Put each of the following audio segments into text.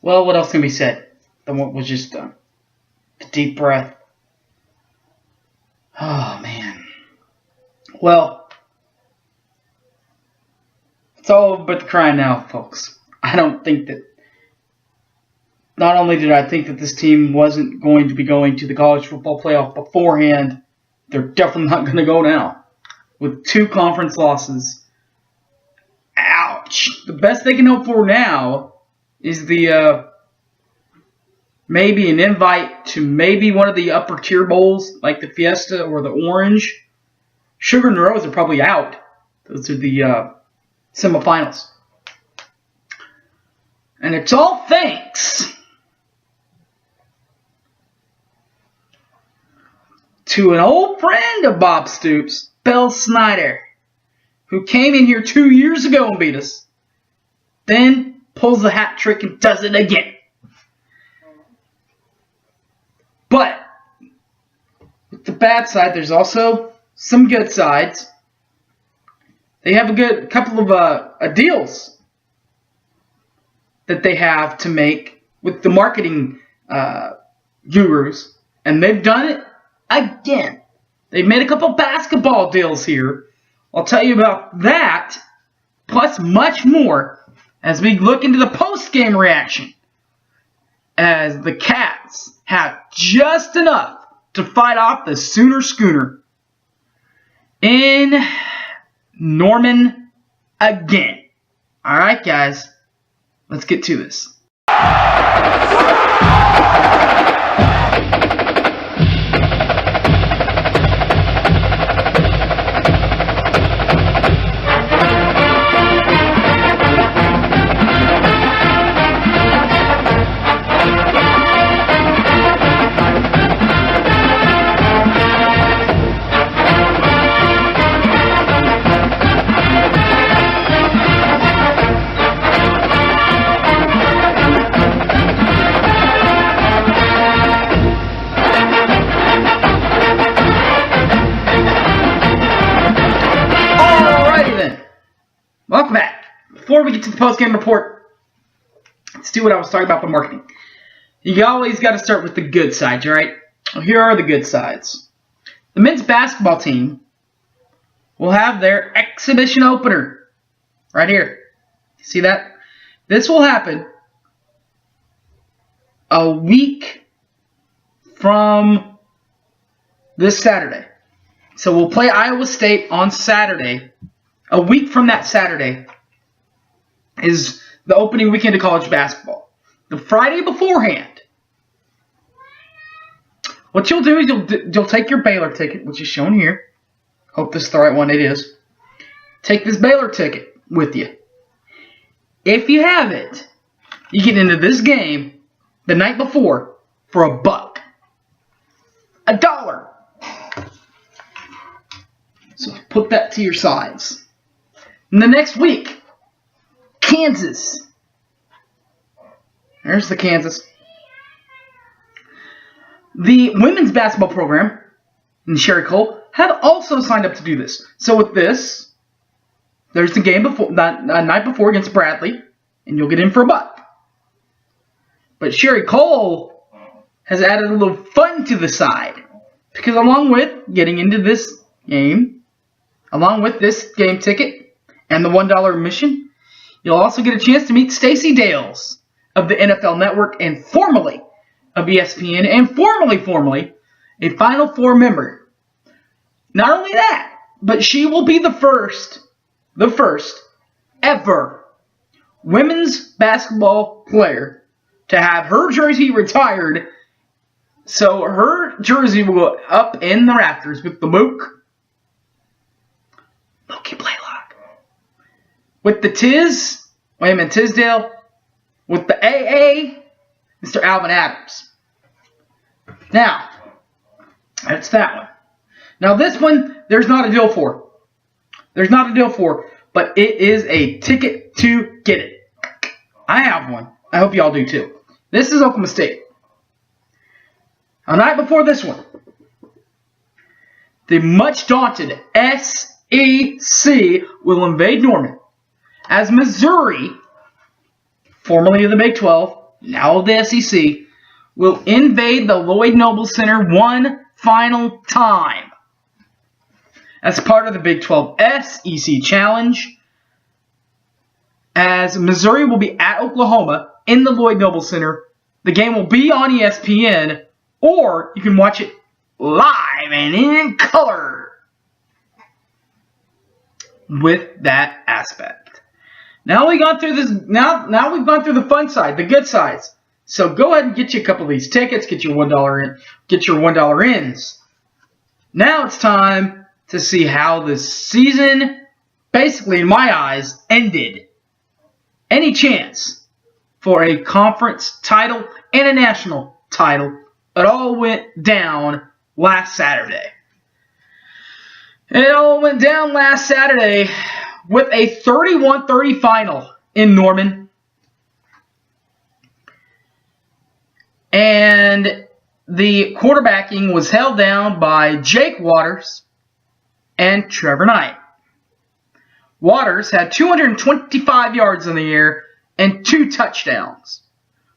Well, what else can be said than what was just done? A deep breath. Oh, man. Well, it's all but the crying now, folks. I don't think that... Not only did I think that this team wasn't going to be going to the college football playoff beforehand, they're definitely not going to go now. With 2 conference losses. Ouch. The best they can hope for now is the maybe an invite to maybe one of the upper tier bowls, like the Fiesta or the Orange. Sugar and Rose are probably out. Those are the semifinals. And it's all thanks to an old friend of Bob Stoops, Bill Snyder, who came in here 2 years ago and beat us, then pulls the hat trick and does it again. But with the bad side, there's also some good sides. They have a couple of deals that they have to make with the marketing gurus, and they've done it again. They've made a couple basketball deals here. I'll tell you about that, plus much more, as we look into the post-game reaction, as the Cats have just enough to fight off the Sooner Schooner in Norman again. Alright, guys, let's get to this. Welcome back. Before we get to the post-game report, let's do what I was talking about, the marketing. You always got to start with the good sides, right? Well, here are the good sides. The men's basketball team will have their exhibition opener right here. See that? This will happen a week from this Saturday. So we'll play Iowa State on Saturday. A week from that Saturday is the opening weekend of college basketball. The Friday beforehand, what you'll do is you'll take your Baylor ticket, which is shown here. Hope this is the right one. It is. Take this Baylor ticket with you. If you have it, you get into this game the night before for $1. $1. So put that to your sides. And the next week, Kansas. There's the Kansas. The women's basketball program and Sherry Cole have also signed up to do this. So with this, there's the game before, night before against Bradley, and you'll get in for $1. But Sherry Cole has added a little fun to the side, because along with getting into this game, along with this game ticket and the $1 admission, you'll also get a chance to meet Stacey Dales of the NFL Network and formerly of ESPN and formerly a Final Four member. Not only that, but she will be the first ever women's basketball player to have her jersey retired. So her jersey will go up in the rafters with the Mookie Blaylock. With the Tisdale, with the AA, Mr. Alvin Adams. Now, that's that one. Now this one, there's not a deal for. But it is a ticket to get it. I have one. I hope y'all do too. This is Oklahoma State. A night before this one, the much daunted SEC will invade Norman as Missouri, formerly of the Big 12, now of the SEC, will invade the Lloyd Noble Center one final time. As part of the Big 12 SEC Challenge, as Missouri will be at Oklahoma in the Lloyd Noble Center. The game will be on ESPN, or you can watch it live and in color with that aspect. Now we've gone through this. Now we've gone through the fun side, the good sides. So go ahead and get you a couple of these tickets. Get your $1 in. Get your $1 ins. Now it's time to see how this season, basically in my eyes, ended. Any chance for a conference title and a national title, it all went down last Saturday. It all went down last Saturday with a 31-30 final in Norman. And the quarterbacking was held down by Jake Waters and Trevor Knight. Waters had 225 yards in the air and 2 touchdowns,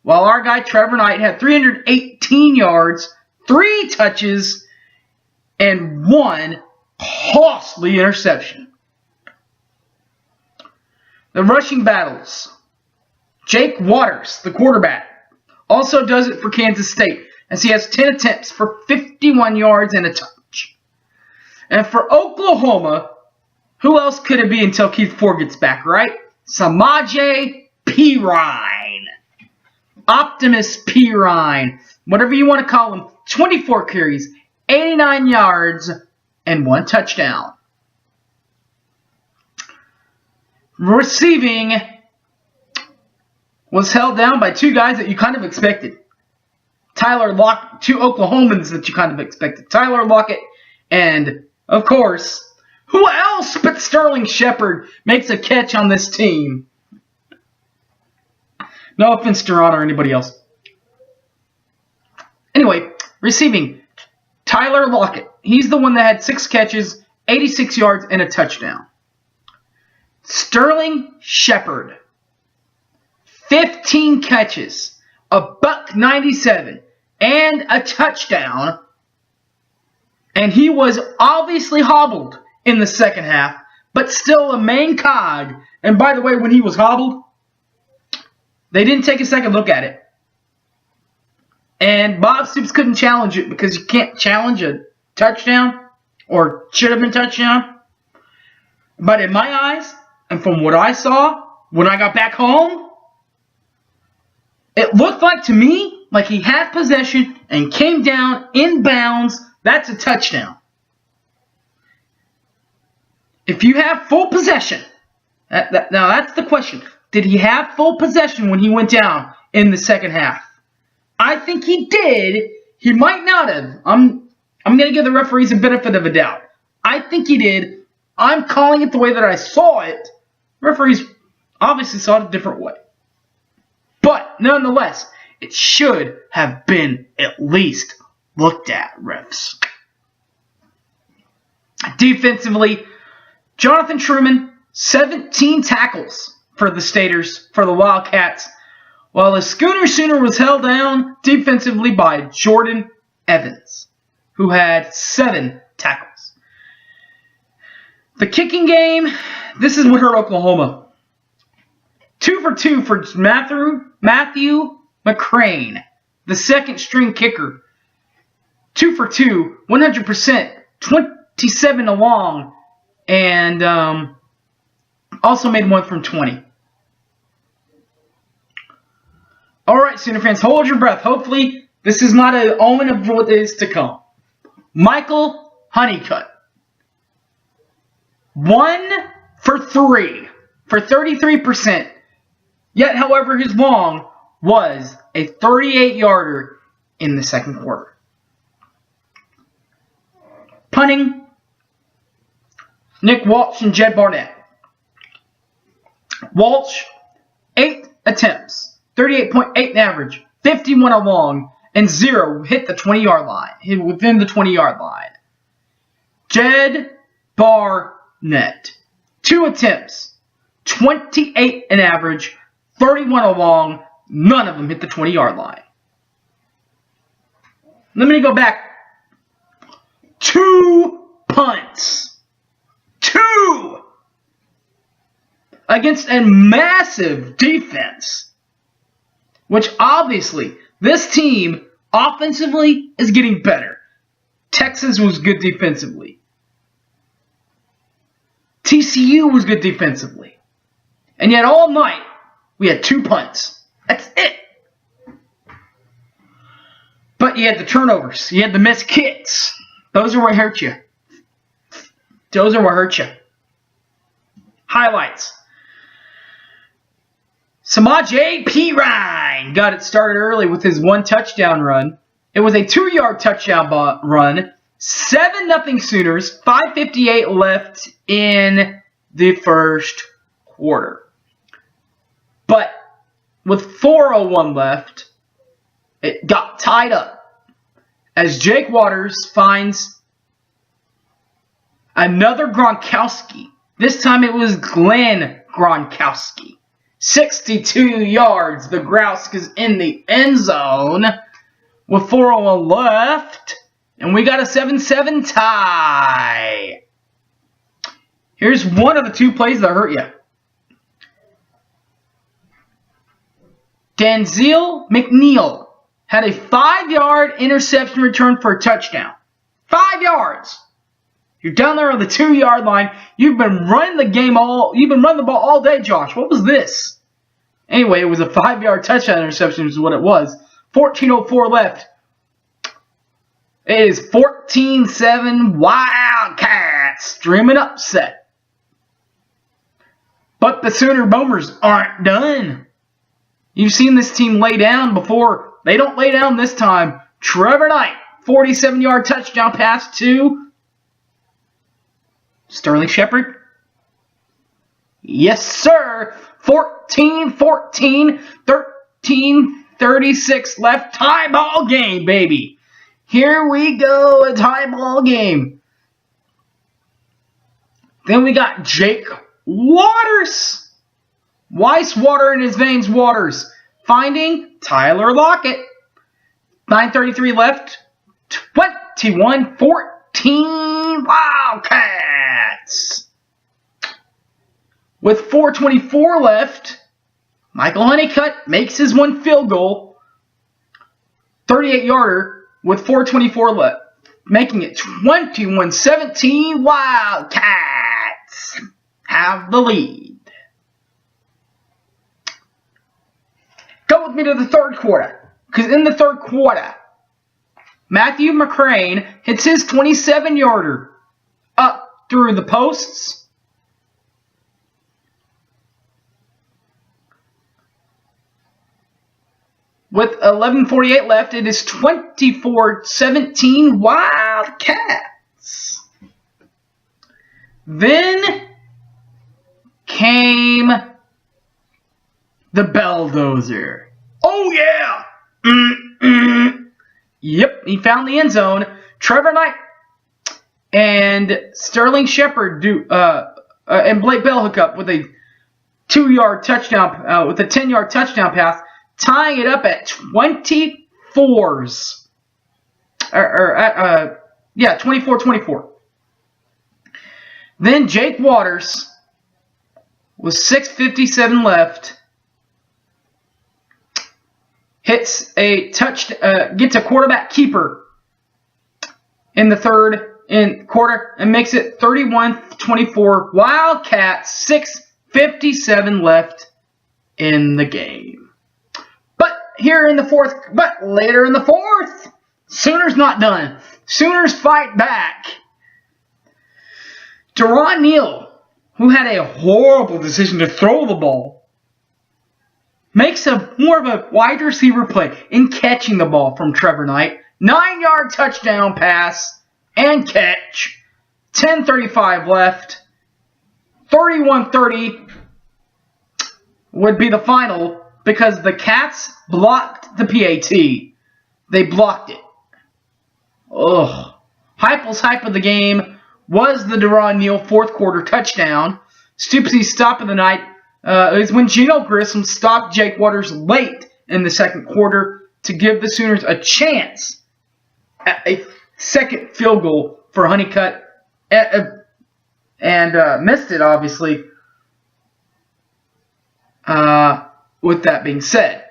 while our guy Trevor Knight had 318 yards, 3 touches, and 1 costly interception. The rushing battles. Jake Waters, the quarterback, also does it for Kansas State, as he has 10 attempts for 51 yards and a touch. And for Oklahoma, who else could it be until Keith Ford gets back, right? Samaje Perine. Optimus Perine. Whatever you want to call him. 24 carries, 89 yards, and 1 touchdown. Receiving was held down by 2 guys that you kind of expected. 2 Oklahomans that you kind of expected. Tyler Lockett and, of course, who else but Sterling Shepard makes a catch on this team? No offense to Ron or anybody else. Anyway, receiving, Tyler Lockett. He's the one that had 6 catches, 86 yards, and a touchdown. Sterling Shepard, 15 catches, $197, and a touchdown. And he was obviously hobbled in the second half, but still a main cog. And by the way, when he was hobbled, they didn't take a second look at it. And Bob Stoops couldn't challenge it because you can't challenge a touchdown, or should have been touchdown. But in my eyes, and from what I saw when I got back home, it looked like to me like he had possession and came down in bounds. That's a touchdown. If you have full possession, now that's the question. Did he have full possession when he went down in the second half? I think he did. He might not have. I'm going to give the referees a benefit of a doubt. I think he did. I'm calling it the way that I saw it. Referees obviously saw it a different way. But nonetheless, it should have been at least looked at, refs. Defensively, Jonathan Truman, 17 tackles for the Staters, for the Wildcats, while the Sooner was held down defensively by Jordan Evans, who had 7 tackles. The kicking game, this is what hurt Oklahoma. 2 for 2 for Matthew McCrane, the second string kicker. 2 for 2, 100%, 27 along, and also made 1 from 20. Alright, Sooner fans, hold your breath. Hopefully, this is not an omen of what is to come. Michael Honeycutt, 1 for 3 for 33%. Yet, however, his long was a 38-yarder in the second quarter. Punting, Nick Walsh and Jed Barnett. Walsh, 8 attempts, 38.8 in average, 51 along, and 0 hit the 20-yard line, hit within the 20-yard line. Jed Barnett, 2 attempts, 28 in average, 31 along. None of them hit the 20-yard line. Let me go back. 2 punts. 2! Against a massive defense. Which obviously, this team offensively is getting better. Texas was good defensively. TCU was good defensively. And yet all night, we had 2 punts. That's it. But you had the turnovers. You had the missed kicks. Those are what hurt you. Those are what hurt you. Highlights. Samaje Perine got it started early with his 1 touchdown run. It was a 2-yard touchdown run. 7-0 Sooners. 5:58 left in the first quarter. But with 4:01 left, it got tied up as Jake Waters finds another Gronkowski. This time it was Glenn Gronkowski. 62 yards. The Grouse is in the end zone with 4:01 left. And we got a 7-7 tie. Here's one of the 2 plays that hurt you. Denzel McNeil had a 5-yard interception return for a touchdown. 5 yards. You're down there on the 2-yard line. You've been running the ball all day, Josh. What was this? Anyway, it was a 5-yard touchdown interception is what it was. 14:04 left. It is 14-7 Wildcats. Dreaming upset. But the Sooner Bombers aren't done. You've seen this team lay down before. They don't lay down this time. Trevor Knight, 47-yard touchdown pass to Sterling Shepard. Yes, sir. 14-14, 13:36 left. Tie ball game, baby. Here we go, a tie ball game. Then we got Jake Waters. Weiss water in his veins, Waters. Finding Tyler Lockett. 9:33 left. 21-14 Wildcats. With 4:24 left, Michael Honeycutt makes his 1 field goal. 38-yarder with 4:24 left. Making it 21-17 Wildcats have the lead. Go with me to the third quarter. Because in the third quarter, Matthew McCrane hits his 27-yarder up through the posts. With 11:48 left, it is 24-17 Wildcats. Then came the Belldozer. Oh, yeah! Yep, he found the end zone. Trevor Knight and Sterling Shepard and Blake Bell hook up with a 2-yard touchdown, with a 10-yard touchdown pass, tying it up at 24s. 24-24. Then Jake Waters, with 6:57 left, gets a quarterback keeper in the third quarter and makes it 31-24. Wildcats, 6:57 left in the game. But later in the fourth, Sooners not done. Sooners fight back. Deron Neal, who had a horrible decision to throw the ball, makes more of a wide receiver play in catching the ball from Trevor Knight. 9-yard touchdown pass and catch. 10:35 left. 31-30 would be the final because the Cats blocked the PAT. They blocked it. Ugh. Heupel's hype of the game was the Deron Neal fourth quarter touchdown. Stupsy's stop of the night is when Geno Grissom stopped Jake Waters late in the second quarter to give the Sooners a chance at a second field goal for Honeycutt, and missed it, obviously. With that being said,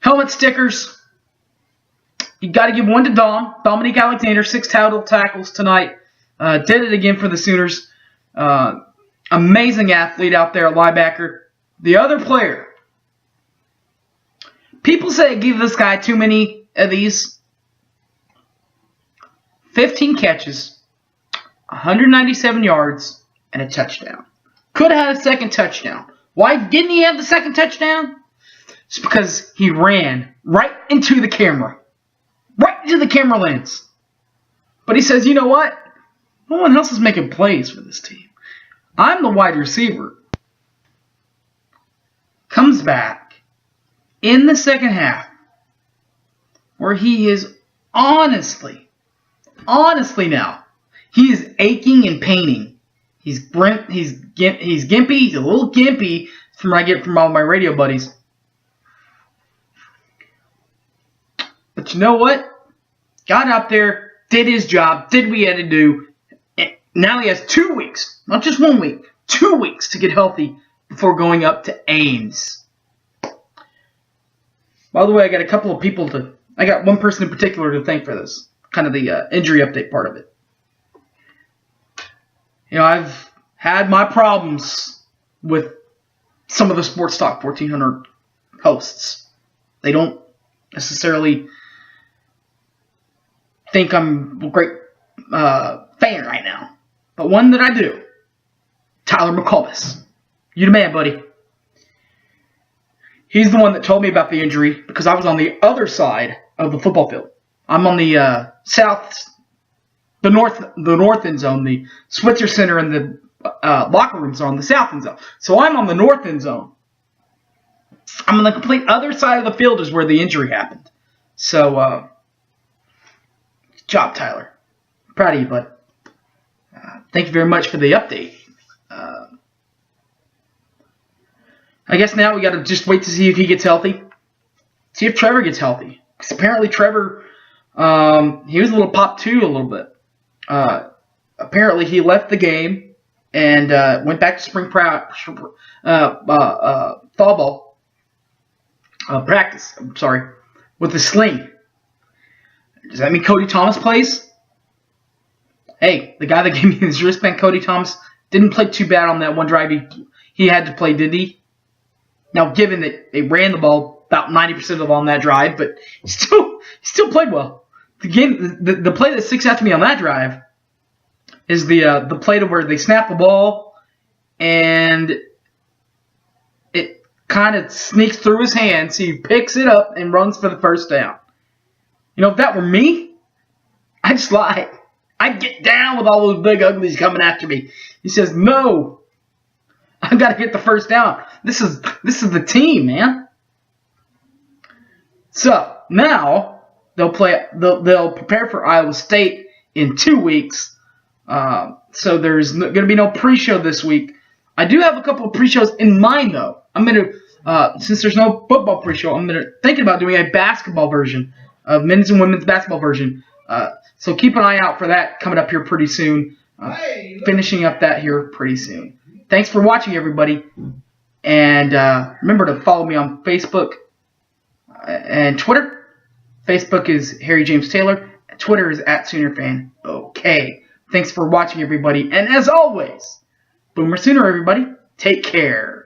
helmet stickers. You got to give one to Dominique Alexander, 6 total tackles tonight. Did it again for the Sooners. Amazing athlete out there, linebacker. The other player. People say give this guy too many of these. 15 catches, 197 yards, and a touchdown. Could have had a second touchdown. Why didn't he have the second touchdown? It's because he ran right into the camera. Right into the camera lens. But he says, you know what? No one else is making plays for this team. I'm the wide receiver. Comes back in the second half where he is honestly now, he is aching and paining. He's gimpy. He's a little gimpy from what I get from all my radio buddies. But you know what? Got out there, did his job, did what he had to do. And now he has 2 weeks, not just 1 week, 2 weeks to get healthy before going up to Ames. By the way, I got one person in particular to thank for this, kind of the injury update part of it. You know, I've had my problems with some of the Sports Talk 1400 hosts. They don't necessarily think I'm a great fan right now. But one that I do, Tyler McComas. You the man, buddy. He's the one that told me about the injury because I was on the other side of the football field. I'm on the north end zone. The Switzer Center and the locker rooms are on the south end zone. So I'm on the north end zone. I'm on the complete other side of the field is where the injury happened. So, good job, Tyler. I'm proud of you, bud. Thank you very much for the update. I guess now we got to just wait to see if he gets healthy. See if Trevor gets healthy. Because apparently Trevor, he was a little popped too a little bit. Apparently he left the game and went back to spring fall ball practice. I'm sorry, with a sling. Does that mean Cody Thomas plays? Hey, the guy that gave me his wristband, Cody Thomas, didn't play too bad on that one drive he had to play, did he? Now, given that they ran the ball about 90% of the ball on that drive, but he still played well. The play that sticks out to me on that drive is the play to where they snap the ball and it kind of sneaks through his hands. So he picks it up and runs for the first down. You know, if that were me, I'd slide. I'd get down with all those big uglies coming after me. He says, no, I've got to get the first down. This is the team, man. So now they'll prepare for Iowa State in 2 weeks. So there's going to be no pre-show this week. I do have a couple of pre-shows in mind, though. I'm going to, since there's no football pre-show, I'm thinking about doing a basketball version, of men's and women's basketball version. So keep an eye out for that coming up here pretty soon. Finishing up that here pretty soon. Thanks for watching, everybody. And remember to follow me on Facebook and Twitter. Facebook is Harry James Taylor. Twitter is @SoonerFan. Okay. Thanks for watching, everybody. And as always, Boomer Sooner, everybody. Take care.